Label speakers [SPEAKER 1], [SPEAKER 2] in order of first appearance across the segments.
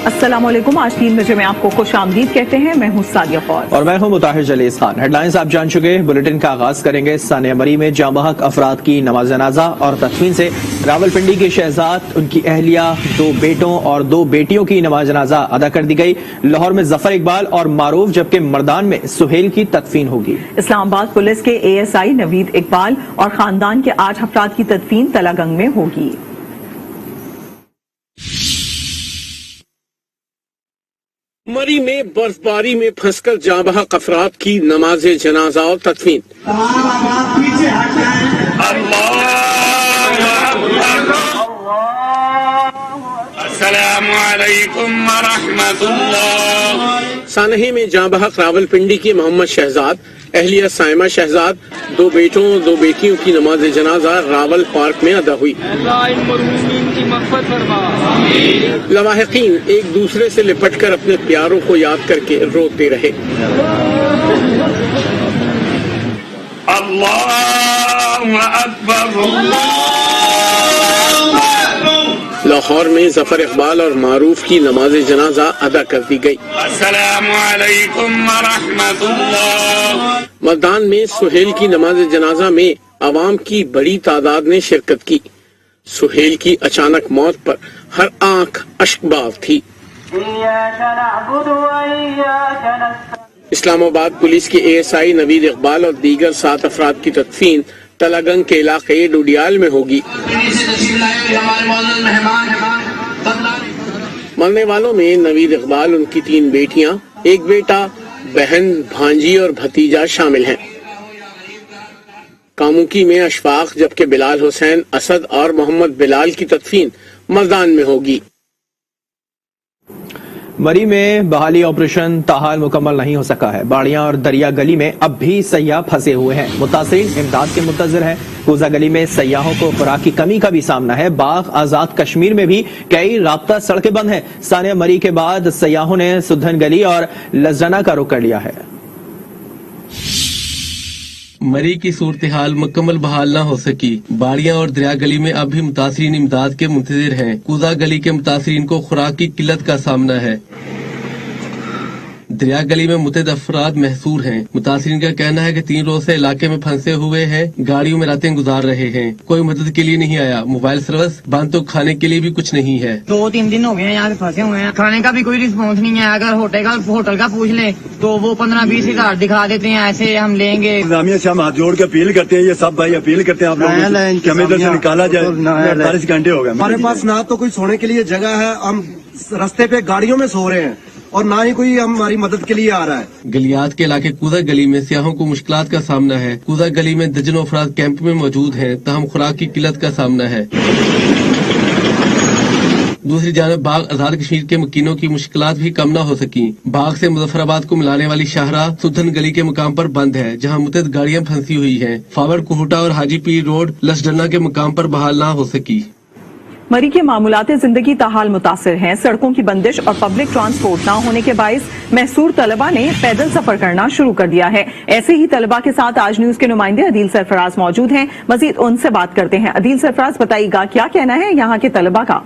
[SPEAKER 1] अस्सलाम वालेकुम। आज 3 बजे में आपको खुश आमदीद कहते हैं। मैं हूँ सादिया फौज
[SPEAKER 2] और मैं हूँ मुताहिर जलीस खान। हेडलाइंस आप जान चुके। बुलेटिन का आगाज करेंगे सानिया मरी में जाँ बहक अफराद की नमाज जनाजा और तदफीन से। रावलपिंडी के शहजाद, उनकी अहलिया, 2 बेटों और 2 बेटियों की नमाज जनाजा अदा कर दी गई। लाहौर में जफर इकबाल और मारूफ, जबकि मर्दान में सुहेल की तदफीन होगी। इस्लामाबाद पुलिस के ASI नवीद इकबाल और खानदान के 8 अफराद की तदफीन तलागंग में होगी।
[SPEAKER 3] मरी में बर्फबारी में फंसकर जाँ बहक अफराद की नमाज जनाजा और तदफीन। अस्सलामुअलैकुम वरहमतुल्लाह। सानहे में जाँ बहक रावलपिंडी के मोहम्मद शहजाद, अहलिया साइमा शहजाद, 2 बेटों 2 बेटियों की नमाज जनाजा रावल पार्क में अदा हुई। लवाहिकीन एक दूसरे से लिपटकर अपने प्यारों को याद करके रोते रहे। अल्लाहु अकबर। लाहौर में जफर इकबाल और मारूफ की नमाज जनाजा अदा कर दी गई। अस्सलामुअलैकुम वरहमतुल्लाह। मर्दान में सुहेल की नमाज जनाजा में अवाम की बड़ी तादाद ने शिरकत की। सुहेल की अचानक मौत पर हर आंख अश्कबाज थी। इस्लामाबाद पुलिस के ASI नवीद इकबाल और दीगर 7 अफराद की तदफीन तलागंग के इलाके डुडियाल में होगी। मरने वालों में नवीद इकबाल, उनकी 3 बेटियां, 1 बेटा, बहन, भांजी और भतीजा शामिल हैं। कामुकी में अशफाक, जबकि बिलाल हुसैन, असद और मोहम्मद बिलाल की तदफीन मर्दान में होगी। मरी में बहाली ऑपरेशन ताहाल मुकम्मल नहीं हो सका है। बाड़ियां और दरिया गली में अब भी सयाह फंसे हुए हैं। मुतासिरीन इमदाद के मुंतजर हैं। कूजा गली में सयाहों को खुराक की कमी का भी सामना है। बाग आजाद कश्मीर में भी कई राब्ता सड़कें बंद हैं। सानिया मरी के बाद सयाहों ने सुधन गली और लजना का रुख कर लिया है।
[SPEAKER 4] मरी की सूरत हाल मुकम्मल बहाल न हो सकी। बाड़ियां और दरिया गली में अब भी मुतासरीन इमदाद के मुंतजिर हैं। कूजा गली के मुतासरीन को खुराक की किल्लत का सामना है। दरिया गली में मुतअद्दिद अफराद महसूर हैं। मुतासरीन का कहना है कि 3 रोज से इलाके में फंसे हुए हैं। गाड़ियों में रातें गुजार रहे हैं। कोई मदद के लिए नहीं आया। मोबाइल सर्विस बंद, तो खाने के लिए भी कुछ नहीं है।
[SPEAKER 5] 2-3 दिन हो गए हैं यहाँ फंसे हुए हैं। खाने का भी कोई रिस्पॉन्स नहीं है। अगर होटल का पूछ ले तो वो 15-20 हजार दिखा देते हैं, ऐसे हम लेंगे।
[SPEAKER 6] इंतजामिया से हम हाथ जोड़ के अपील करते हैं, ये सब भाई अपील करते हैं आप लोगों से हमें इधर से निकाला जाए। 48 घंटे हो गए
[SPEAKER 7] हमारे पास ना तो कोई सोने के लिए जगह है, हम रास्ते पे गाड़ियों में सो रहे हैं और ना ही कोई हमारी मदद के लिए आ रहा है।
[SPEAKER 4] गलियात के इलाके कूजा गली में सियाहों को मुश्किलात का सामना है। कूजा गली में दर्जनों अफराद कैंप में मौजूद हैं, तहम खुराक की किल्लत का सामना है। दूसरी जानब बाग आजाद कश्मीर के मकीनों की मुश्किलात भी कम न हो सकी। बाग से मुजफ्फराबाद को मिलाने वाली शाहराह सुधन गली के मुकाम पर बंद है, जहां मुतअद्दिद गाड़ियां फंसी हुई हैं। फावर कोहटा और हाजी पीर रोड लसडना के मुकाम पर बहाल न हो सकी।
[SPEAKER 1] मरी के मामूलाते जिंदगी ताहाल मुतासिर हैं। सड़कों की बंदिश और पब्लिक ट्रांसपोर्ट न होने के बाइस महसूर तलबा ने पैदल सफर करना शुरू कर दिया है। ऐसे ही तलबा के साथ आज न्यूज के नुमाइंदे अदील सरफराज मौजूद हैं। मजीद उनसे बात करते हैं। अदील सरफराज, बताइएगा क्या कहना है यहाँ के तलबा का?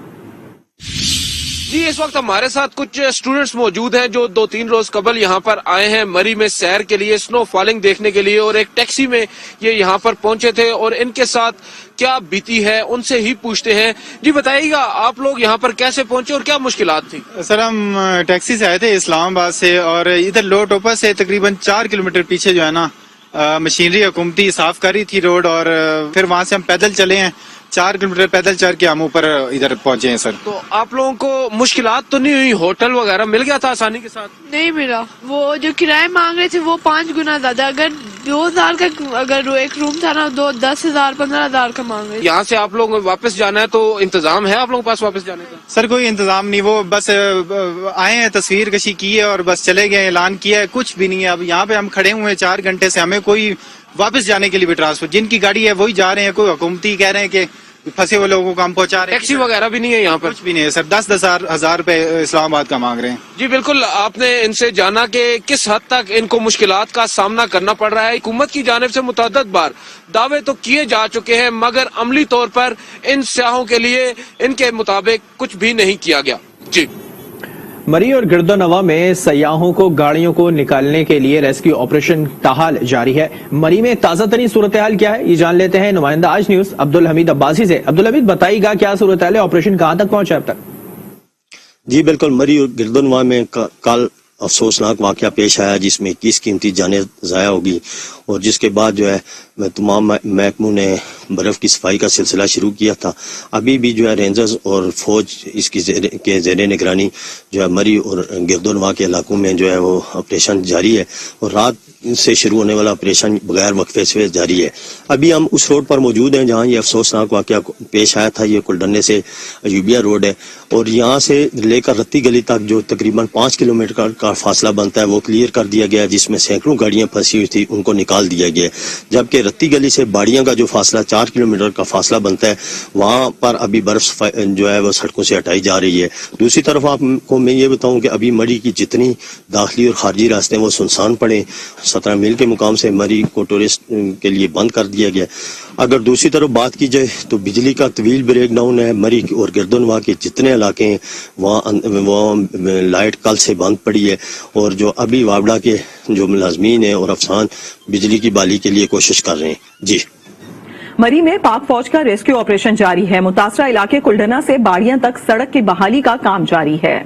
[SPEAKER 8] जी, इस वक्त हमारे साथ कुछ स्टूडेंट्स मौजूद हैं जो 2-3 रोज कबल यहाँ पर आए हैं मरी में सैर के लिए, स्नो फॉलिंग देखने के लिए, और एक टैक्सी में ये यहाँ पर पहुंचे थे और इनके साथ क्या बीती है उनसे ही पूछते हैं। जी बताइएगा, आप लोग यहाँ पर कैसे पहुंचे और क्या मुश्किलात थी?
[SPEAKER 9] सर, हम टैक्सी से आए थे इस्लामाबाद से, और इधर लो टोपा से तकरीबन 4 किलोमीटर पीछे जो है ना मशीनरी हुकूमती साफ कर रही थी रोड, और फिर वहाँ से हम पैदल चले हैं। 4 किलोमीटर पैदल चल के हम ऊपर इधर पहुंचे हैं। सर, तो
[SPEAKER 8] आप लोगों को मुश्किलात तो नहीं हुई? होटल वगैरह मिल गया था आसानी के साथ?
[SPEAKER 10] नहीं मिला। वो जो किराए मांग रहे थे वो 5 गुना ज्यादा। अगर 2000 का अगर एक रूम था ना, 10,000 15,000 का मांग रहे।
[SPEAKER 8] यहाँ से आप लोग वापस जाना है तो इंतजाम है आप लोगों के पास वापस जाने का?
[SPEAKER 9] सर, कोई इंतजाम नहीं। वो बस आए हैं, तस्वीर कशी की है और बस चले गए, ऐलान किया है, कुछ भी नहीं है। अब यहाँ पे हम खड़े हुए हैं 4 घंटे से, हमें कोई वापस जाने के लिए भी ट्रांसफर, जिनकी गाड़ी है वही जा रहे हैं। कोई हुकूमती कह रहे हैं कि फंसे हुए लोगों को हम पहुंचा रहे हैं।
[SPEAKER 8] टैक्सी वगैरह भी नहीं है यहाँ पर?
[SPEAKER 9] कुछ भी नहीं है सर। 10,000 रुपए इस्लामाबाद का मांग रहे हैं।
[SPEAKER 8] जी बिल्कुल, आपने इनसे जाना कि किस हद तक इनको मुश्किलात का सामना करना पड़ रहा है। हुकूमत की जानिब से मुतअद्दिद बार दावे तो किए जा चुके हैं, मगर अमली तौर पर इन सयाहों के लिए इनके मुताबिक कुछ भी नहीं किया गया। जी
[SPEAKER 2] मरी और गिरदोनवा में सयाहों को गाड़ियों को निकालने के लिए रेस्क्यू ऑपरेशन ताहाल जारी है। मरी में ताजा तरीन सूरत हाल क्या है, ये जान लेते हैं नुमाइंदा आज न्यूज अब्दुल हमीद अब्बासी से। अब्दुल हमीद, बताइएगा क्या सूरत हाल है, ऑपरेशन कहां तक पहुंचा अब तक?
[SPEAKER 11] जी बिल्कुल, मरी और गिरदोनवा में कल अफसोसनाक वाकया पेश आया जिसमें 21 कीमती जानें ज़ाया होगी और जिसके बाद जो है तमाम महकमों ने बर्फ की सफाई का सिलसिला शुरू किया था। अभी भी जो है रेंजर्स और फौज इसकी ज़ेरे निगरानी जो है मरी और गिरदोनवा के इलाकों में जो है वो ऑपरेशन जारी है और रात से शुरू होने वाला ऑपरेशन बगैर वक्फे से जारी है। अभी हम उस रोड पर मौजूद हैं जहाँ ये अफसोसनाक वाकया पेश आया था। ये कुलडन्ने से अयूबिया रोड है और यहाँ से लेकर रत्ती गली तक जो तकरीबन 5 किलोमीटर का फासला बनता है वो क्लियर कर दिया गया, जिसमें सैकड़ों गाड़ियां फंसी हुई थी, उनको निकाल दिया गया। जबकि रत्ती गली से बाड़ियां का जो फासला 4 किलोमीटर का फासला बनता है वहां पर अभी बर्फ जो है वो सड़कों से हटाई जा रही है। दूसरी तरफ आपको मैं ये बताऊं कि अभी मरी की जितनी दाखिली और खारजी रास्ते हैं वो सुनसान पड़े। 17 मील के मुकाम से मरी को टूरिस्ट के लिए बंद कर दिया गया। अगर दूसरी तरफ बात की जाए तो बिजली का तवील ब्रेक डाउन है। मरी और गिरदोनवा के जितने इलाके हैं वहाँ लाइट कल से बंद पड़ी है और जो अभी वावड़ा के जो मुलाजमीन है और अफसान बिजली की बहाली के लिए कोशिश कर रहे हैं। जी,
[SPEAKER 1] मरी में पाक फौज का रेस्क्यू ऑपरेशन जारी है। मुतासरा इलाके कुलडना से बाड़ियां तक सड़क की बहाली का काम जारी है।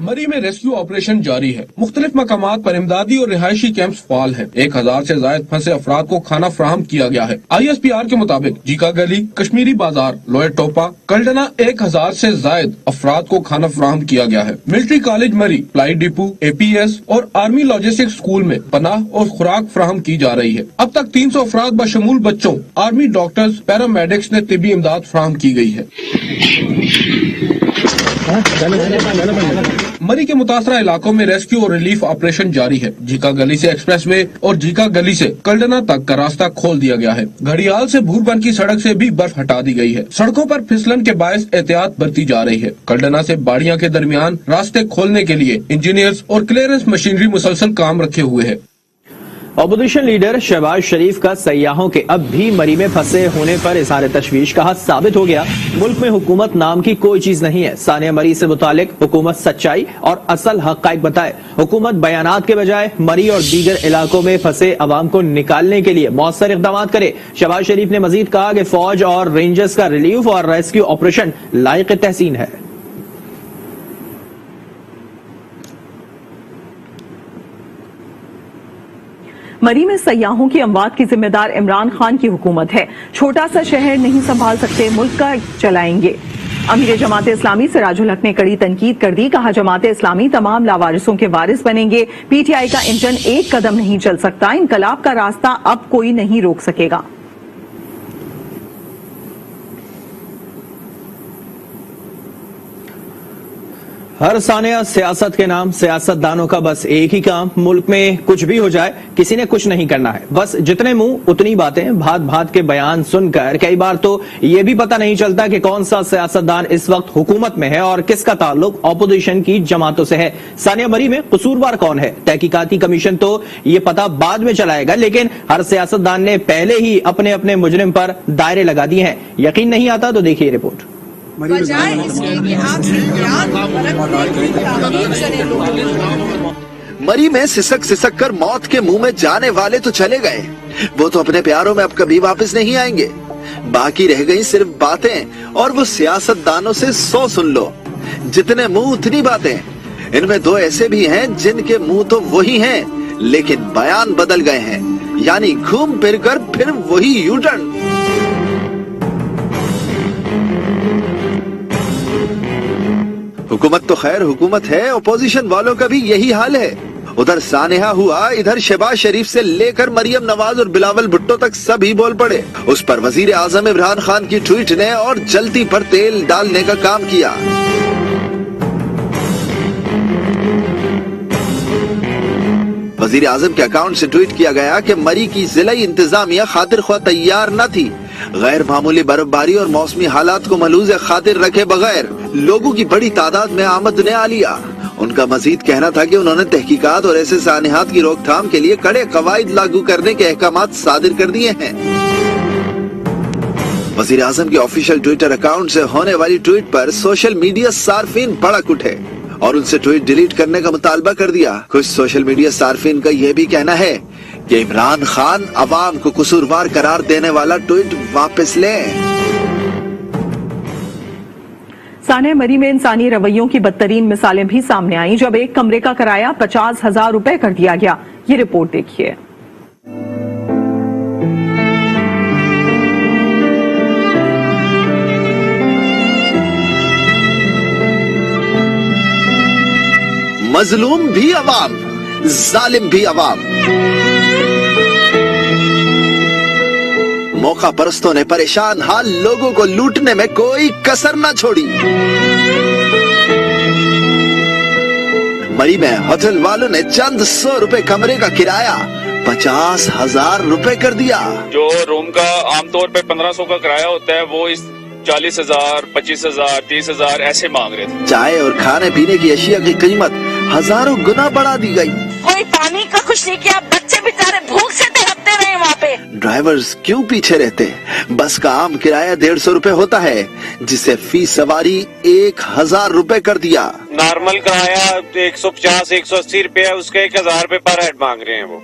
[SPEAKER 8] मरी में रेस्क्यू ऑपरेशन जारी है। मुख्तलिफ मकामात पर इमदादी और रिहायशी कैंप्स फाल हैं। 1000 से जायद फंसे अफराद को खाना फराहम किया गया है। ISPR के मुताबिक जीका गली, कश्मीरी बाजार, लोयर टोपा, कल्डना 1000 से जायद अफराद को खाना फराहम किया गया है। मिलिट्री कॉलेज मरी, फ्लाइट डिपो, APS और आर्मी लॉजिस्टिक्स स्कूल में पनाह और खुराक फराहम की जा रही है। अब तक 300 अफराद बशमूल बच्चों, आर्मी डॉक्टर्स, पैरामेडिक्स ने तिबी इमदाद फराहम की गई है। मरी के मुतासरा इलाकों में रेस्क्यू और रिलीफ ऑपरेशन जारी है। जीका गली से एक्सप्रेसवे और जीका गली से कल्डना तक का रास्ता खोल दिया गया है। घड़ियाल से भूरबन की सड़क से भी बर्फ हटा दी गई है। सड़कों पर फिसलन के बायस एहतियात बरती जा रही है। कल्डना से बाड़ियां के दरमियान रास्ते खोलने के लिए इंजीनियर्स और क्लियरेंस मशीनरी मुसलसल काम रखे हुए है।
[SPEAKER 2] अपोजिशन लीडर शहबाज शरीफ का सयाहों के अब भी मरी में फंसे होने पर इजहार तशवीश कहा साबित हो गया मुल्क में हुकूमत नाम की कोई चीज नहीं है। सानिया मरी से मुतालिक हुकूमत सच्चाई और असल हक़ाइक़ बताए। हुकूमत बयानात के बजाय मरी और दीगर इलाकों में फंसे अवाम को निकालने के लिए मौसर इक़दाम करे। शहबाज शरीफ ने मजीद कहा कि फौज और रेंजर्स का रिलीफ और रेस्क्यू ऑपरेशन लायक तहसीन है।
[SPEAKER 1] मरी में सयाहों की अमवात की जिम्मेदार इमरान खान की हुकूमत है। छोटा सा शहर नहीं संभाल सकते, मुल्क का चलाएंगे। अमीर जमात इस्लामी सिराजुल हक ने कड़ी तनकीद कर दी। कहा जमात इस्लामी तमाम लावारिसों के वारिस बनेंगे। PTI का इंजन एक कदम नहीं चल सकता। इनकलाब का रास्ता अब कोई नहीं रोक सकेगा।
[SPEAKER 2] हर सानिया सियासत के नाम, सियासतदानों का बस एक ही काम, मुल्क में कुछ भी हो जाए किसी ने कुछ नहीं करना है। बस जितने मुंह उतनी बातें, भात भात के बयान सुनकर कई बार तो ये भी पता नहीं चलता कि कौन सा सियासतदान इस वक्त हुकूमत में है और किसका ताल्लुक ऑपोजिशन की जमातों से है। सानिया मरी में कसूरवार कौन है, तहकीकाती कमीशन तो ये पता बाद में चलाएगा, लेकिन हर सियासतदान ने पहले ही अपने अपने मुजरिम पर दायरे लगा दिए हैं। यकीन नहीं आता तो देखिए रिपोर्ट।
[SPEAKER 12] बजाय इसके कि आपसे ज्ञान
[SPEAKER 13] मरी में सिसक सिसक कर मौत के मुंह में जाने वाले तो चले गए, वो तो अपने प्यारों में अब कभी वापस नहीं आएंगे। बाकी रह गई सिर्फ बातें, और वो सियासतदानों से 100 सुन लो। जितने मुंह उतनी बातें। इनमें 2 ऐसे भी हैं जिनके मुंह तो वही हैं, लेकिन बयान बदल गए हैं, यानी घूम फिर कर फिर वही यूटर्न। हुकूमत तो खैर हुकूमत है, अपोजिशन वालों का भी यही हाल है। उधर सानेहा हुआ, इधर शहबाज शरीफ से लेकर मरियम नवाज और बिलावल भुट्टो तक सभी बोल पड़े। उस पर वजीर आजम इमरान खान की ट्वीट ने और जलती पर तेल डालने का काम किया। वजीर आजम के अकाउंट से ट्वीट किया गया कि मरी की जिलाई इंतजामिया खातिर ख्वाह तैयार न थी। गैर मामूली बर्फबारी और मौसमी हालात को मलूज़ खातिर रखे बगैर लोगों की बड़ी तादाद में आमद ने आ लिया। उनका मजीद कहना था कि उन्होंने तहकीकात और ऐसे सानिहात की रोकथाम के लिए कड़े कवायद लागू करने के अहकामात सादिर कर दिए हैं। वजीर आजम के ऑफिशियल ट्विटर अकाउंट से होने वाली ट्वीट पर सोशल मीडिया सार्फिन भड़क उठे। और उनसे ट्वीट डिलीट करने का मुतालबा कर दिया। कुछ सोशल मीडिया सार्फिन का यह भी कहना है कि इमरान खान अवाम को कसूरवार करार देने वाला ट्वीट वापस लें।
[SPEAKER 1] सानिया मरी में इंसानी रवैयों की बदतरीन मिसालें भी सामने आई जब एक कमरे का किराया 50,000 रुपए कर दिया गया। ये रिपोर्ट देखिए।
[SPEAKER 13] मजलूम भी अवाम, जालिम भी अवाम। मौका परस्तों ने परेशान हाल लोगों को लूटने में कोई कसर न छोड़ी। मरी में होटल वालों ने चंद 100 रुपए कमरे का किराया 50,000 रुपए कर दिया।
[SPEAKER 14] जो रूम का आमतौर पे 1500 का किराया होता है वो इस 40,000, 25,000, 30,000 ऐसे मांग रहे थे।
[SPEAKER 13] चाय और खाने पीने की अशिया की कीमत हजारों गुना बढ़ा दी गई।
[SPEAKER 12] कोई पानी का कुछ नहीं किया, बच्चे बेचारे भूख से तड़पते रहे वहाँ पे।
[SPEAKER 13] ड्राइवर्स क्यों पीछे रहते? बस का आम किराया 150 रुपए होता है, जिसे फी सवारी 1,000 रुपए कर दिया।
[SPEAKER 14] नॉर्मल किराया 150, 180 रुपए है, उसका 1,000 रुपए पर हेड मांग रहे हैं वो।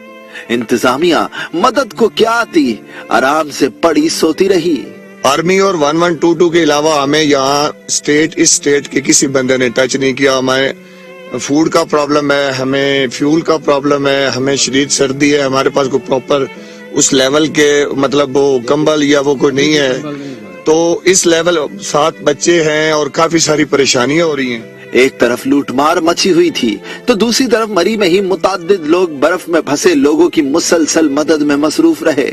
[SPEAKER 13] इंतजामिया मदद को क्या आती, आराम से पड़ी सोती रही।
[SPEAKER 15] आर्मी और 1122 के अलावा हमें यहाँ इस स्टेट के किसी बंदे ने टच नहीं किया। हमें फूड का प्रॉब्लम है, हमें फ्यूल का प्रॉब्लम है, हमें शदीद सर्दी है, हमारे पास कोई प्रॉपर उस लेवल के मतलब वो कंबल या वो कोई नहीं है, तो इस लेवल 7 बच्चे हैं और काफी सारी परेशानियां हो रही हैं।
[SPEAKER 13] एक तरफ लूटमार मची हुई थी तो दूसरी तरफ मरी में ही मुताद्दिद लोग बर्फ में फंसे लोगों की मुसलसल मदद में मसरूफ रहे।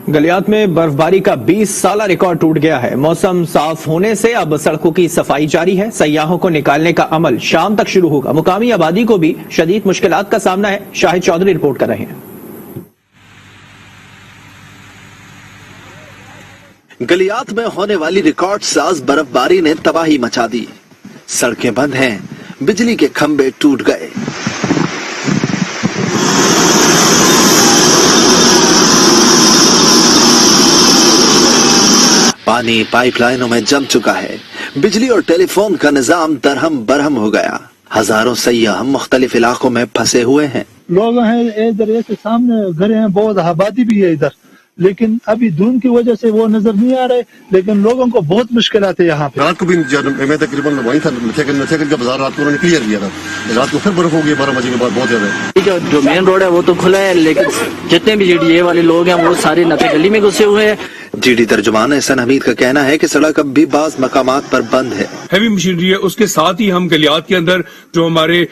[SPEAKER 2] गलियात में बर्फबारी का 20 साला रिकॉर्ड टूट गया है। मौसम साफ होने से अब सड़कों की सफाई जारी है। सयाहों को निकालने का अमल शाम तक शुरू होगा। मुकामी आबादी को भी शदीद मुश्किलात का सामना है। शाहिद चौधरी रिपोर्ट कर रहे हैं।
[SPEAKER 13] गलियात में होने वाली रिकॉर्ड साज बर्फबारी ने तबाही मचा दी। सड़कें बंद हैं, बिजली के खंभे टूट गए। पानी पाइपलाइनों में जम चुका है। बिजली और टेलीफोन का निजाम दरहम बरहम हो गया। हजारों सयाह मुख्तलिफ इलाकों में फंसे हुए हैं।
[SPEAKER 16] लोग हैं इधर, ऐसे सामने घर हैं, बहुत आबादी भी है इधर, लेकिन अभी धुंध की वजह से वो नजर नहीं आ रहे, लेकिन लोगों को बहुत मुश्किल आते हैं यहाँ पे।
[SPEAKER 6] रात को भी मैं तकरीबन वहीं था, नथेकन का बाजार रात को उन्होंने क्लियर किया था। रात को फिर बर्फ हो गई 12 बजे के बाद बहुत ज्यादा।
[SPEAKER 17] जो मेन रोड है वो तो खुला है, लेकिन जितने भी जीडीए वाले लोग हैं वो सारे नथे गली में घुसे हुए हैं।
[SPEAKER 13] जीडी तर्जुमान एहसन हमीद का कहना है कि सड़क अब भी बाज मकामात पर बंद है।
[SPEAKER 18] हैवी मशीनरी है, उसके साथ ही हम गलियात के अंदर जो हमारे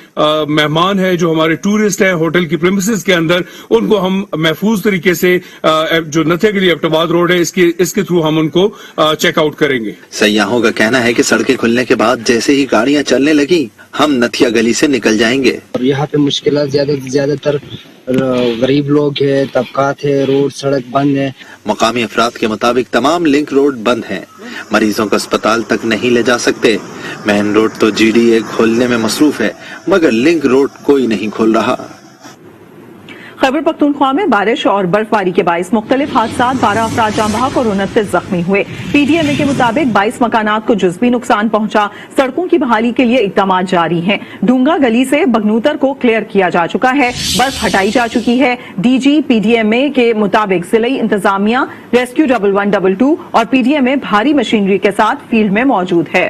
[SPEAKER 18] मेहमान हैं, जो हमारे टूरिस्ट हैं होटल की प्रीमिसेस के अंदर, उनको हम महफूज तरीके से जो नथे गली अब्टाबाद रोड है इसके थ्रू हम उनको चेकआउट करेंगे।
[SPEAKER 13] सयाहों का कहना है कि सड़कें खुलने के बाद जैसे ही गाड़ियां चलने लगी हम नथिया गली से निकल जाएंगे।
[SPEAKER 17] और यहाँ पे मुश्किल ज्यादातर गरीब लोग है, तबकात है, रोड सड़क बंद है।
[SPEAKER 13] मुकामी अफराद के मुताबिक तमाम लिंक रोड बंद हैं। मरीजों को अस्पताल तक नहीं ले जा सकते। मेन रोड तो जीडीए खोलने में मसरूफ है, मगर लिंक रोड कोई नहीं खोल रहा।
[SPEAKER 1] खैबर पख्तूनख्वा में बारिश और बर्फबारी के बाइस मुख्तलिफ हादसा, 12 अफराद जाँ बहक और 29 जख्मी हुए। पीडीएमए के मुताबिक 22 मकानात को जुज़वी नुकसान पहुंचा। सड़कों की बहाली के लिए इक़दाम जारी हैं। डूंगा गली से बगनूतर को क्लियर किया जा चुका है, बर्फ हटाई जा चुकी है। डीजी पीडीएमए के मुताबिक जिले इंतजामिया, रेस्क्यू 1122 और पीडीएमए भारी मशीनरी के साथ फील्ड में मौजूद है।